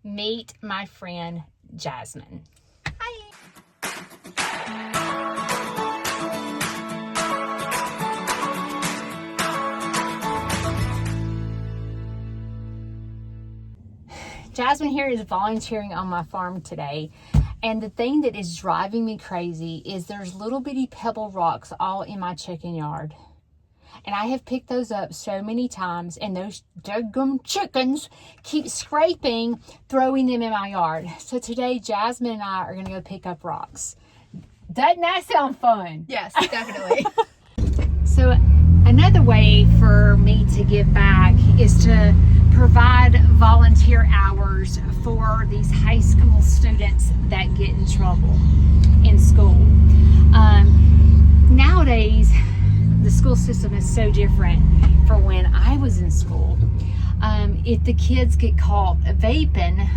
meet my friend Jasmine. Hi. Jasmine here is volunteering on my farm today. And the thing that is driving me crazy is there's little bitty pebble rocks all in my chicken yard. And I have picked those up so many times, and those daggum chickens keep scraping, throwing them in my yard. So today, Jasmine and I are going to go pick up rocks. Doesn't that sound fun? Yes, definitely. So another way for me to give back is to provide volunteer hours for these high school students that get in trouble in school. Nowadays, the school system is so different from when I was in school. If the kids get caught vaping,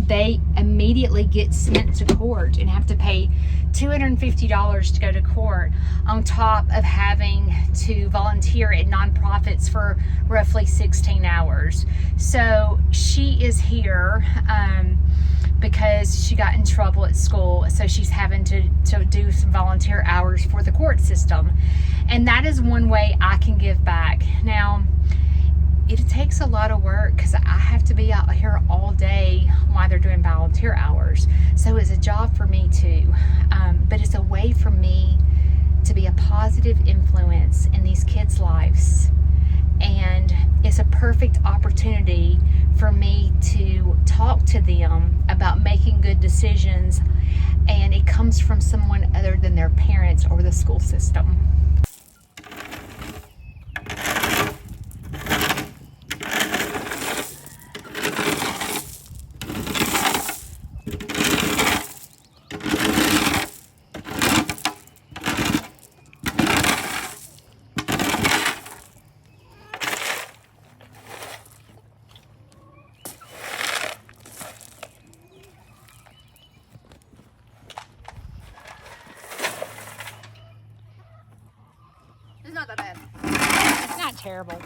they immediately get sent to court and have to pay $250 to go to court, on top of having to volunteer at nonprofits for roughly 16 hours. So she is here because she got in trouble at school, so she's having to do some volunteer hours for the court system. And that is one way I can give back. Now, it takes a lot of work because I have to be out here all day while they're doing volunteer hours. So it's a job for me too. But it's a way for me to be a positive influence in these kids' lives. And it's a perfect opportunity for me to talk to them about making good decisions. And it comes from someone other than their parents or the school system. It's not that bad. It's not terrible.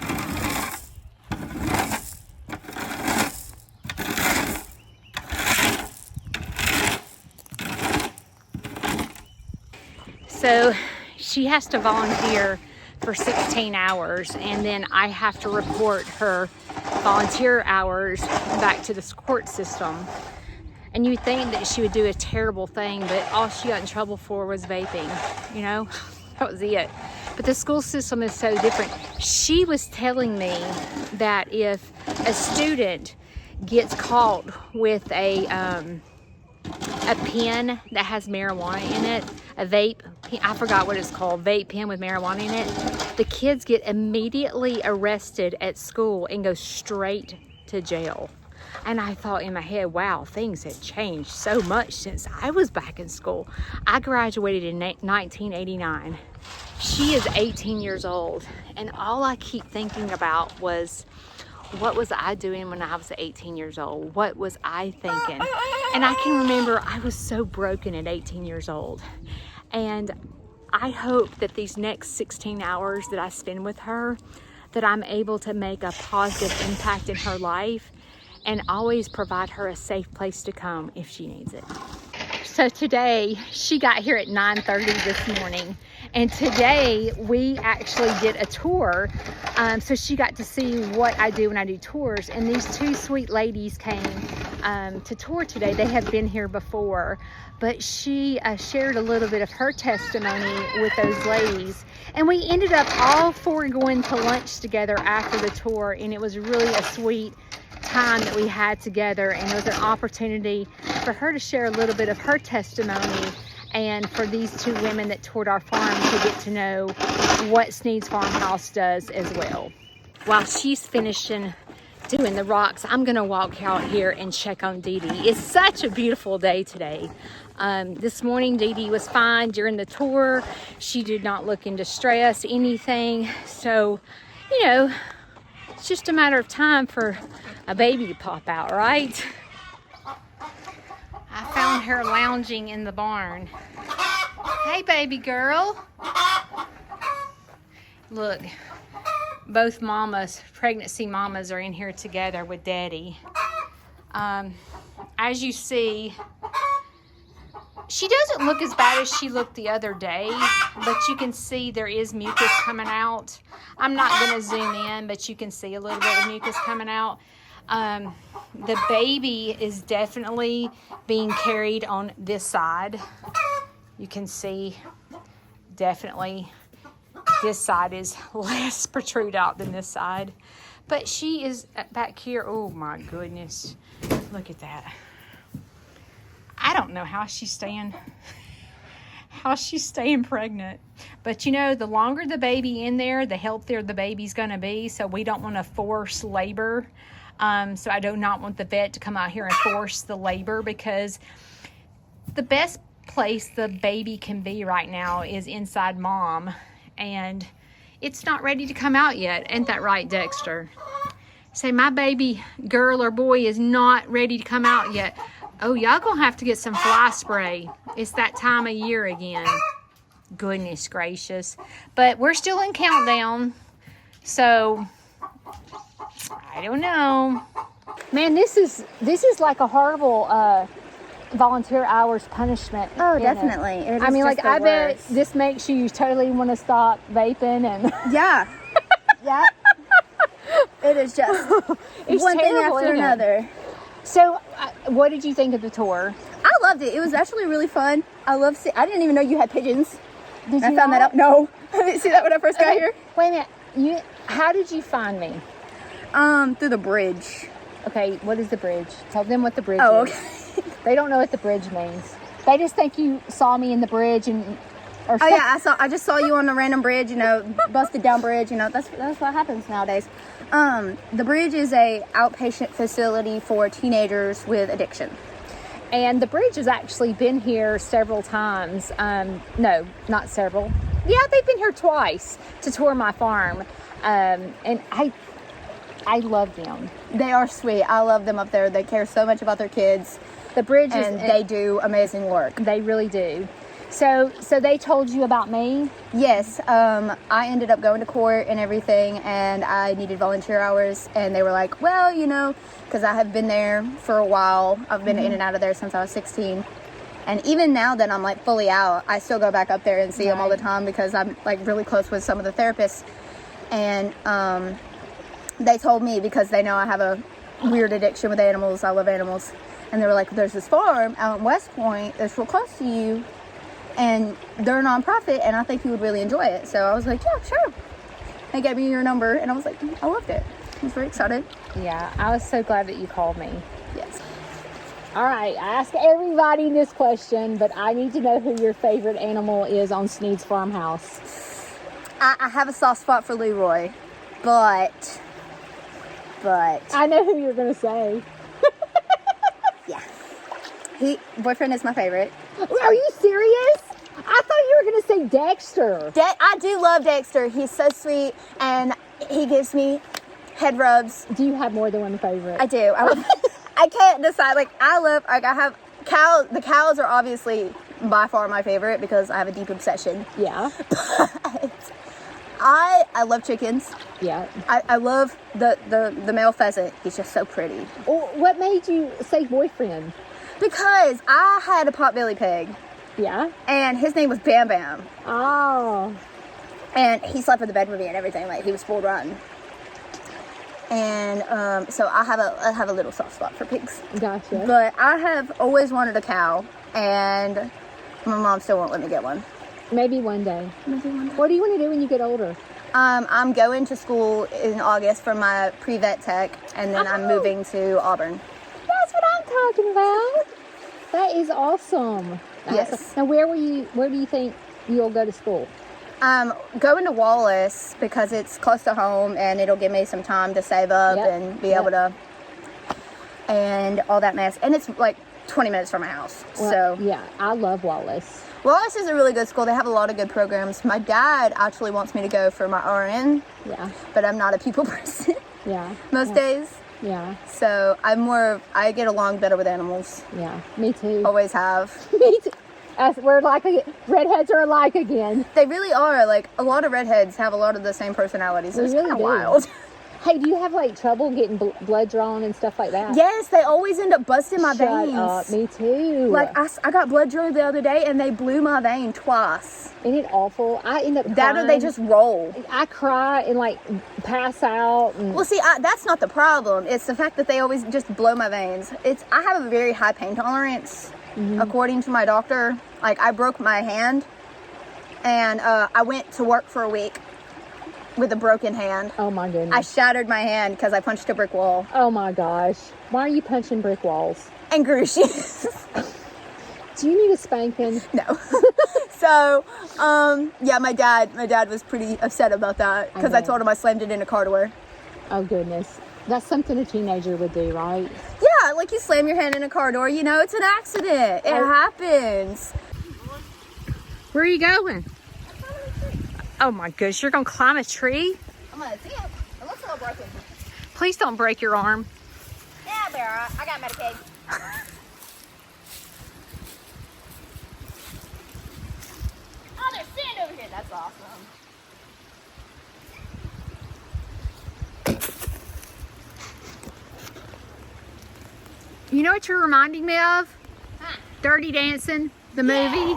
So she has to volunteer for 16 hours, and then I have to report her volunteer hours back to the court system. And you think that she would do a terrible thing, but all she got in trouble for was vaping, you know? That was it. But the school system is so different. She was telling me that if a student gets caught with a pen that has marijuana in it, a vape, I forgot what it's called, vape pen with marijuana in it, the kids get immediately arrested at school and go straight to jail. And I thought in my head, wow, things have changed so much since I was back in school. I graduated in 1989. She is 18 years old. And all I keep thinking about was, what was I doing when I was 18 years old? What was I thinking? And I can remember I was so broken at 18 years old. And I hope that these next 16 hours that I spend with her, that I'm able to make a positive impact in her life and always provide her a safe place to come if she needs it. So today, she got here at 9:30 this morning. And today we actually did a tour. So she got to see what I do when I do tours. And these two sweet ladies came to tour today. They have been here before, but she shared a little bit of her testimony with those ladies. And we ended up all four going to lunch together after the tour. And it was really a sweet time that we had together. And it was an opportunity for her to share a little bit of her testimony, and for these two women that toured our farm to get to know what Snead's Farmhouse does as well. While she's finishing doing the rocks, I'm gonna walk out here and check on Dee Dee. It's such a beautiful day today. This morning Dee Dee was fine during the tour. She did not look in distress, anything. So, you know, it's just a matter of time for a baby to pop out, right? I found her lounging in the barn. Hey, baby girl. Look, both mamas, pregnancy mamas, are in here together with Daddy. as you see, she doesn't look as bad as she looked the other day, but you can see there is mucus coming out. I'm not going to zoom in, but you can see a little bit of mucus coming out. The baby is definitely being carried on this side. You can see definitely this side is less protrude out than this side. But she is back here. Oh my goodness. Look at that. I don't know how she's staying pregnant. But you know, the longer the baby in there, the healthier the baby's going to be. So we don't want to force labor. So I do not want the vet to come out here and force the labor, because the best place the baby can be right now is inside mom. And it's not ready to come out yet. Ain't that right, Dexter? Say, my baby girl or boy is not ready to come out yet. Oh, y'all gonna have to get some fly spray. It's that time of year again. Goodness gracious. But we're still in countdown. So, I don't know. Man, this is like a horrible volunteer hours punishment. Oh, definitely. It is, I mean, like, I bet this makes you totally want to stop vaping and... Yeah. Yeah. It is just it's one thing terrible, after another. So, what did you think of the tour? I loved it. It was actually really fun. I didn't even know you had pigeons. Did I you found that out. No. I didn't see that when I first got here. Wait a minute. How did you find me? Through the bridge. Okay, what is the bridge? Tell them what the bridge Oh, is. okay. They don't know what the bridge means. They just think you saw me in the bridge Oh yeah, I just saw you on a random bridge, busted down bridge, that's what happens nowadays. The bridge is a outpatient facility for teenagers with addiction. And the bridge has actually been here several times. No, not several. Yeah, they've been here twice to tour my farm. And I love them. They are sweet. I love them up there. They care so much about their kids. The bridge they do amazing work. They really do. So they told you about me? Yes. I ended up going to court and everything, and I needed volunteer hours, and they were like, well, because I have been there for a while. I've been in and out of there since I was 16. And even now that I'm like fully out, I still go back up there and see them all the time, because I'm like really close with some of the therapists. And they told me, because they know I have a weird addiction with animals. I love animals. And they were like, there's this farm out in West Point that's real close to you, and they're a nonprofit, and I think you would really enjoy it. So I was like, yeah, sure. They gave me your number, and I was like, I loved it. I was very excited. Yeah, I was so glad that you called me. Yes. All right, I ask everybody this question, but I need to know who your favorite animal is on Snead's Farmhouse. I have a soft spot for Leroy, but I know who you're going to say. Yeah. Boyfriend is my favorite. Are you serious? I thought you were going to say Dexter. I do love Dexter. He's so sweet, and he gives me head rubs. Do you have more than one favorite? I do. I can't decide. I have cows. The cows are obviously by far my favorite, because I have a deep obsession. Yeah. But I love chickens. Yeah. I love the male pheasant. He's just so pretty. Well, what made you say boyfriend? Because I had a potbelly pig. Yeah. And his name was Bam Bam. Oh. And he slept in the bed with me and everything. Like, he was full run. And so I have a little soft spot for pigs. Gotcha. But I have always wanted a cow, and my mom still won't let me get one. Maybe one day. Maybe one day. What do you want to do when you get older? I'm going to school in August for my pre-vet tech, and then I'm moving to Auburn. That's what I'm talking about. That is awesome. Yes. Awesome. Now, where do you think you'll go to school? Going to Wallace, because it's close to home, and it'll give me some time to save up and be able to, and all that mess. And it's like 20 minutes from my house. Well, so yeah, I love Wallace. Wallace is a really good school. They have a lot of good programs. My dad actually wants me to go for my RN. Yeah. But I'm not a people person. Yeah. Most days. Yeah. So I get along better with animals. Yeah. Me too. Always have. Me too. We're like, redheads are alike again. They really are. Like, a lot of redheads have a lot of the same personalities. It's kind of wild. Hey, do you have like trouble getting blood drawn and stuff like that? Yes, they always end up busting my veins. Shut up, me too. Like I got blood drilled the other day and they blew my vein twice. Isn't it awful? I end up crying. That or they just roll. I cry and like pass out. And... Well, see, that's not the problem. It's the fact that they always just blow my veins. I have a very high pain tolerance, according to my doctor. Like, I broke my hand, and I went to work for a week with a broken hand. Oh my goodness. I shattered my hand because I punched a brick wall. Oh my gosh. Why are you punching brick walls? And grew shoes. Do you need a spanking? No. So, yeah, my dad was pretty upset about that because I told him I slammed it in a car door. Oh goodness. That's something a teenager would do, right? Yeah, like you slam your hand in a car door, you know, it's an accident. It happens. Where are you going? Oh my gosh, you're gonna climb a tree? I'm gonna see it. It looks a little broken. Please don't break your arm. Yeah, I'll be alright. I got Medicaid. Oh, there's sand over here. That's awesome. You know what you're reminding me of? Huh. Dirty Dancing, the movie.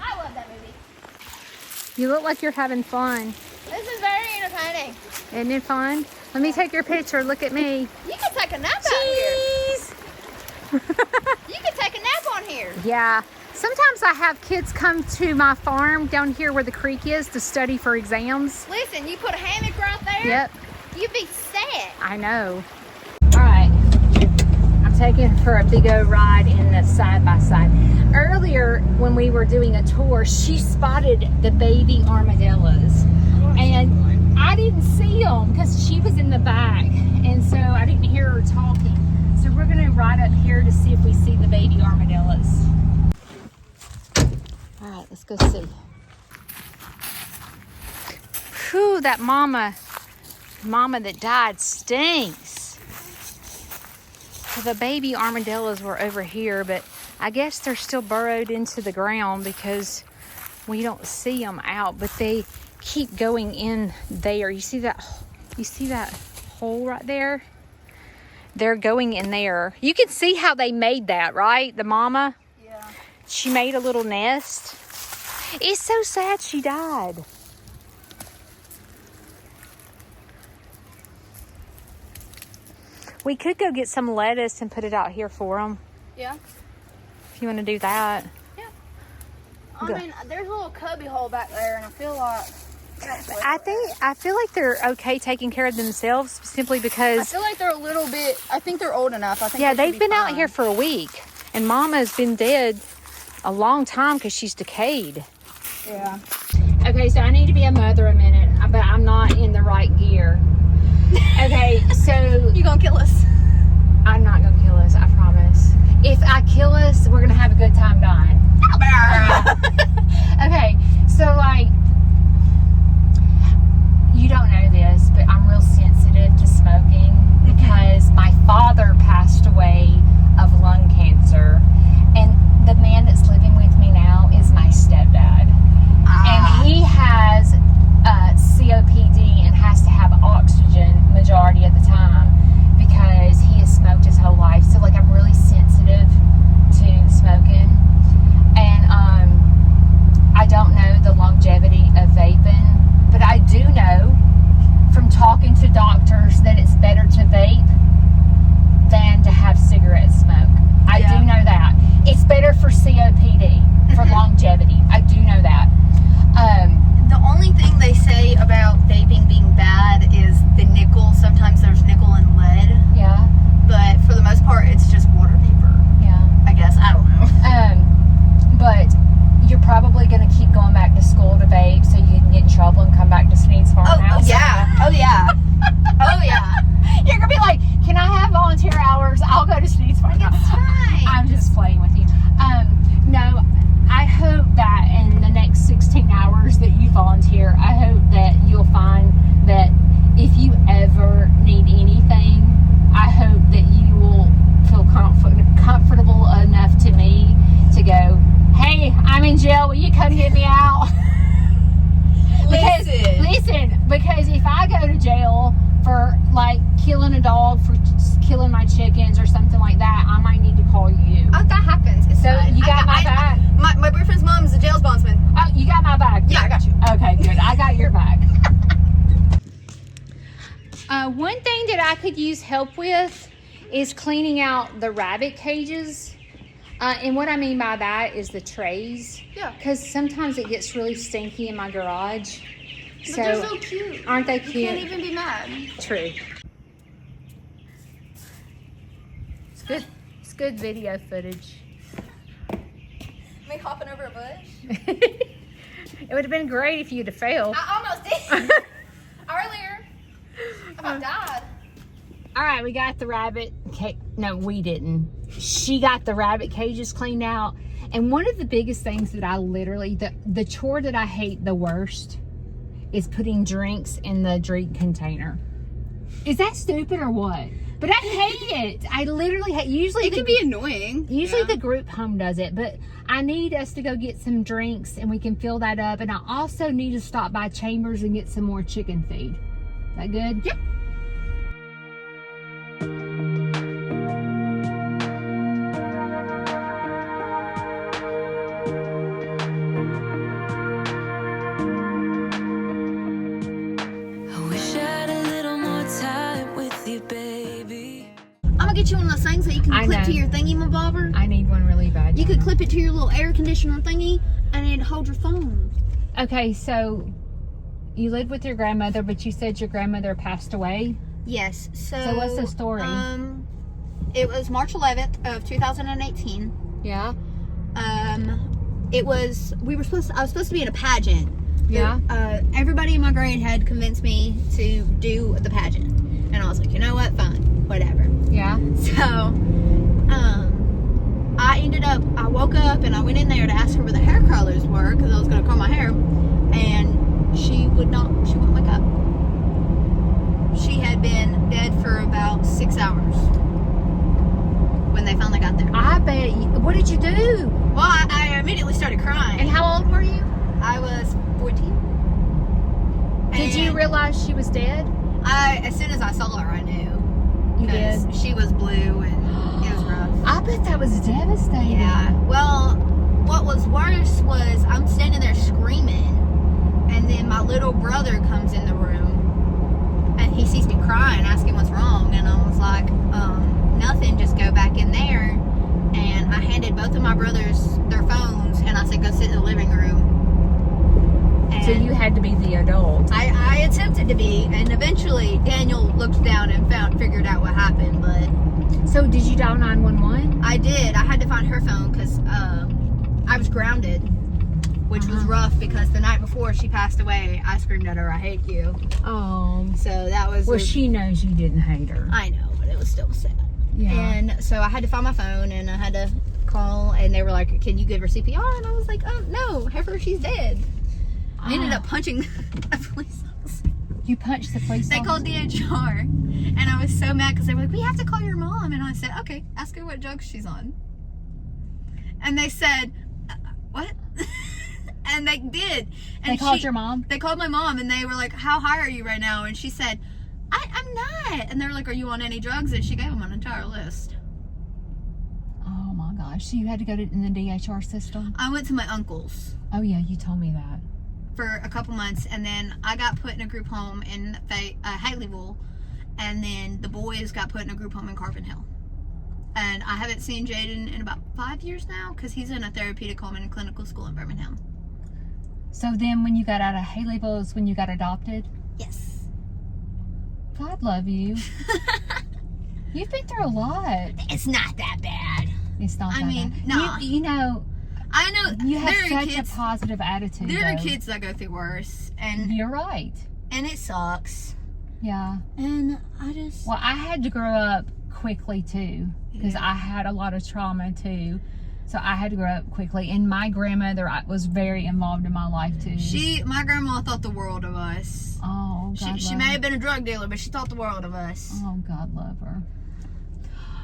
I love that movie. You look like you're having fun. This is very entertaining. Isn't it fun? Let me take your picture. Look at me. You can take a nap out here. You can take a nap on here. Yeah. Sometimes I have kids come to my farm down here where the creek is to study for exams. Listen, you put a hammock right there. Yep. You'd be set. I know. All right. I'm taking her for a big old ride in the side-by-side. Earlier, when we were doing a tour, she spotted the baby armadillos. And I didn't see them because she was in the back. And so I didn't hear her talking. So we're going to ride up here to see if we see the baby armadillos. All right, let's go see. Whew, that mama that died stinks. So the baby armadillos were over here, but I guess they're still burrowed into the ground because we don't see them out, but they keep going in there. You see that hole right there? They're going in there. You can see how they made that, right? The mama? Yeah. She made a little nest. It's so sad she died. We could go get some lettuce and put it out here for them. Yeah. If you want to do that. Yeah. I mean, there's a little cubby hole back there, and I feel like... I feel like they're okay taking care of themselves simply because... I feel like they're a little bit... I think they're old enough. I think yeah, they they've been out here for a week. And Mama's been dead a long time because she's decayed. Yeah. Okay, so I need to be a mother a minute, but I'm not in the right gear. Okay, so... You gonna kill us? I'm not gonna kill us, I promise. If I kill us, we're gonna have a good time dying. Okay, so like... You don't know this, but I'm real sensitive to smoking because my father passed away of lung cancer, and the man that's living with me now is my stepdad. And he has COPD and has to have oxygen majority of the time because he has smoked his whole life. So like I'm really sensitive to smoking, and I don't know the longevity of vaping. But I do know from talking to doctors that it's better to vape than to have cigarette smoke. I do know that. It's better for COPD, for longevity. I do know that. The only thing they say about vaping being bad is the nickel. Sometimes there's nickel and lead. Yeah. But for the most part, it's just water vapor. Yeah. I guess. I don't know. But you're probably going to keep going back to school to vape so you can get in trouble and come back to Snead's Farmhouse. Oh, yeah. Oh, yeah. Oh, yeah. You're going to be like, can I have volunteer hours? I'll go to Snead's Farmhouse. It's fine. I'm just playing with you. No, I hope that in the next 16 hours that you volunteer, I hope that you'll find that if you ever need anything, I hope that you will feel comfortable enough to me to go, hey, I'm in jail. Will you come get me out? Because if I go to jail, for like killing a dog, for killing my chickens or something like that, I might need to call you. Oh, that happens. It's So fine. you got my back? My boyfriend's mom is a jail bondsman. Oh, you got my back? Yeah, I got you. Okay, good. I got your back. One thing that I could use help with is cleaning out the rabbit cages. And what I mean by that is the trays. Yeah. Because sometimes it gets really stinky in my garage. But they're so cute. Aren't they cute? You can't even be mad. True. It's good. It's good video footage. Me hopping over a bush. It would have been great if you'd have failed. I almost did. Earlier. I about died. All right, we got the rabbit cage. No, we didn't. She got the rabbit cages cleaned out. And one of the biggest things that I literally, the chore that I hate the worst is putting drinks in the drink container. Is that stupid or what? But I hate it. I literally hate. Usually it can be annoying. Usually the group home does it, but I need us to go get some drinks and we can fill that up. And I also need to stop by Chambers and get some more chicken feed. Is that good? Yep. Get you one of those things that you can clip to your thingy mabobber. I need one really bad. You could clip it to your little air conditioner thingy and it'd hold your phone. Okay, so you lived with your grandmother, but you said your grandmother passed away? Yes. So what's the story? It was March 11th of 2018. Yeah. It was, I was supposed to be in a pageant. Yeah. Everybody in my grade had convinced me to do the pageant. And I was like, you know what? Fine. Whatever. Yeah. So, I woke up and I went in there to ask her where the hair curlers were because I was going to curl my hair. And she wouldn't wake up. She had been dead for about 6 hours when they finally got there. I bet. What did you do? Well, I immediately started crying. And how old were you? I was 14. Did you realize she was dead? As soon as I saw her, I knew. You did? She was blue and it was rough. I bet that was devastating. Yeah. Well, what was worse was I'm standing there screaming, and then my little brother comes in the room, and he sees me crying, asking what's wrong, and I was like, nothing, just go back in there. And I handed both of my brothers their phones, and I said, go sit in the living room. And so you had to be the adult. I attempted to be, and eventually Daniel looked down and figured out what happened, but... So did you dial 911? I did. I had to find her phone because I was grounded, which was rough because the night before she passed away, I screamed at her, I hate you. Oh. So that was... Well, she knows you didn't hate her. I know, but it was still sad. Yeah. And so I had to find my phone, and I had to call, and they were like, can you give her CPR? And I was like, oh, no, have her, she's dead. I ended up punching a police officer. You punched the police officer? They called DHR, and I was so mad because they were like, we have to call your mom. And I said, okay, ask her what drugs she's on. And they said, what? And they did. And they called your mom? They called my mom, and they were like, how high are you right now? And she said, I'm not. And they were like, are you on any drugs? And she gave them an entire list. Oh my gosh. So you had to go in the DHR system? I went to my uncle's. Oh yeah, you told me that. For a couple months, and then I got put in a group home in Haleyville, and then the boys got put in a group home in Carbon Hill. And I haven't seen Jaden in about 5 years now because he's in a therapeutic home in a clinical school in Birmingham. So then when you got out of Haleyville is when you got adopted? Yes. God love you. You've been through a lot. It's not that bad. It's not that bad. I mean, no. You know... I know you have such a positive attitude. There are kids that go through worse, and you're right. And it sucks. Yeah. And I just... Well, I had to grow up quickly too, because I had a lot of trauma too. So I had to grow up quickly, and my grandmother was very involved in my life too. My grandma thought the world of us. Oh, God She may have been a drug dealer, but she thought the world of us. Oh, God love her.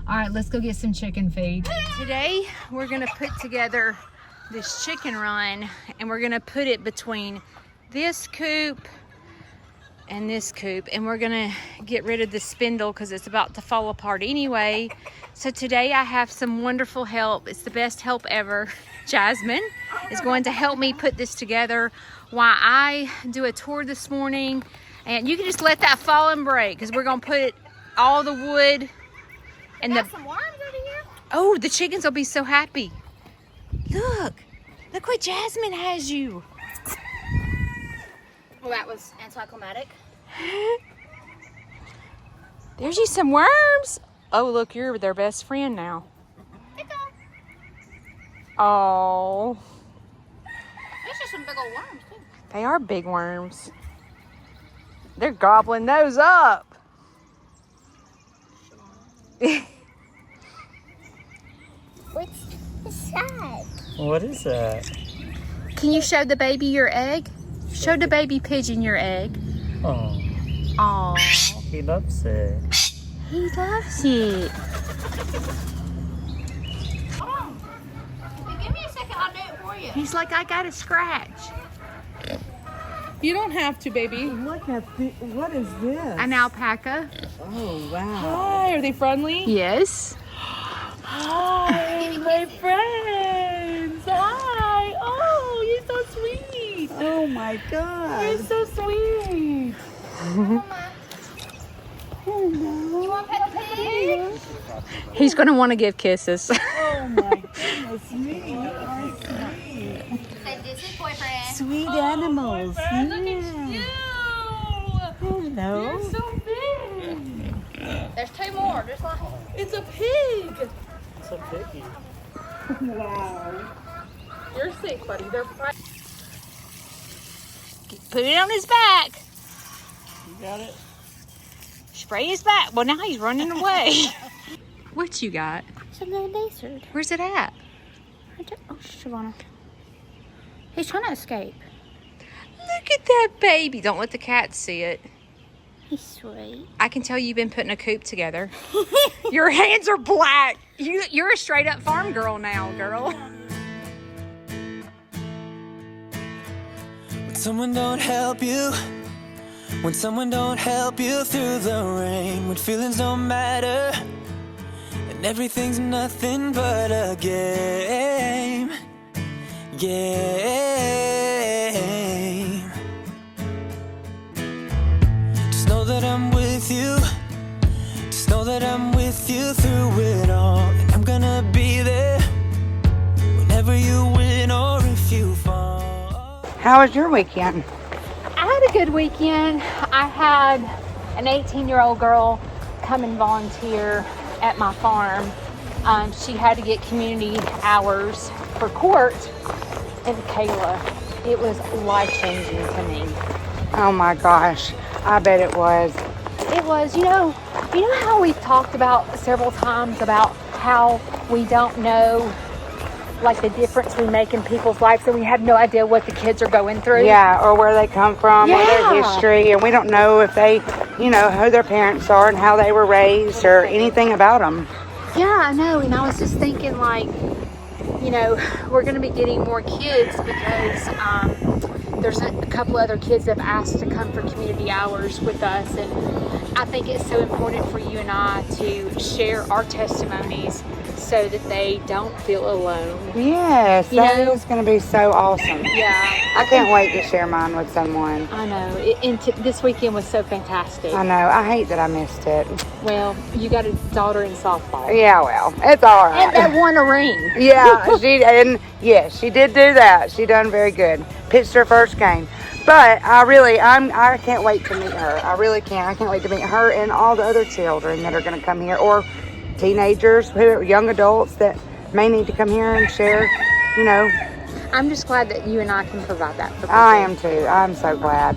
All right, let's go get some chicken feed. Today, we're gonna put together this chicken run, and we're gonna put it between this coop, and this coop, and we're gonna get rid of the spindle because it's about to fall apart anyway. So today I have some wonderful help. It's the best help ever. Jasmine is going to help me put this together while I do a tour this morning. And you can just let that fall and break because we're gonna put all the wood and Got some worms over here. Oh, the chickens will be so happy. Look what Jasmine has you. Well, that was anticlimactic. There's you some worms. Oh, look, you're their best friend now. Oh. There's just some big old worms, too. They are big worms. They're gobbling those up. What's inside? What is that? Can you show the baby your egg? Show the baby pigeon your egg. Oh, Oh, he loves it. he loves it. Hold on. Give me a second, I'll do it for you. He's like, I got a scratch. You don't have to, baby. Look at what is this? An alpaca. Oh, wow. Hi, are they friendly? Yes. Hi, my friends. Hi. Oh, you're so sweet. Oh, my God. You're so sweet. You want to pet the pig? He's going to want to give kisses. Oh, my goodness me. You are sweet. Say, this is boyfriend. Sweet animals. Look at you. Hello. You're so big. There's two more, just like... It's a pig. It's a piggy. Wow. You're safe, buddy. They're fine. Put it on his back. You got it? Spray his back. Well, now he's running away. What you got? It's a little lizard. Where's it at? Oh, Shavana. He's trying to escape. Look at that baby. Don't let the cats see it. He's sweet. I can tell you've been putting a coop together. Your hands are black. You're a straight up farm girl now, girl. When someone don't help you, when someone don't help you through the rain, when feelings don't matter, and everything's nothing but a game. Just know that I'm with you. Just know that I'm with you through it all. And I'm gonna be there whenever you win or if you fall. How was your weekend? I had a good weekend. I had an 18-year-old girl come and volunteer at my farm. She had to get community hours for court. And Kayla, it was life-changing to me. Oh my gosh, I bet it was. It was, you know how we've talked about several times about how we don't know like the difference we make in people's lives and we have no idea what the kids are going through. Yeah, or where they come from, or their history, and we don't know if they, who their parents are and how they were raised or anything about them. Yeah, I know, and I was just thinking like, we're going to be getting more kids because there's a couple other kids that have asked to come for community hours with us, and I think it's so important for you and I to share our testimonies so that they don't feel alone. Yes, that is going to be so awesome. Yeah. I can't wait to share mine with someone. I know. This weekend was so fantastic. I know. I hate that I missed it. Well, you got a daughter in softball. Yeah, well, it's all right. And that won a ring. Yeah, she did do that. She done very good. Pitched her first game. But I can't wait to meet her. I really can't. I can't wait to meet her and all the other children that are going to come here, or teenagers, young adults that may need to come here and share, I'm just glad that you and I can provide that for people. I am too. I'm so glad.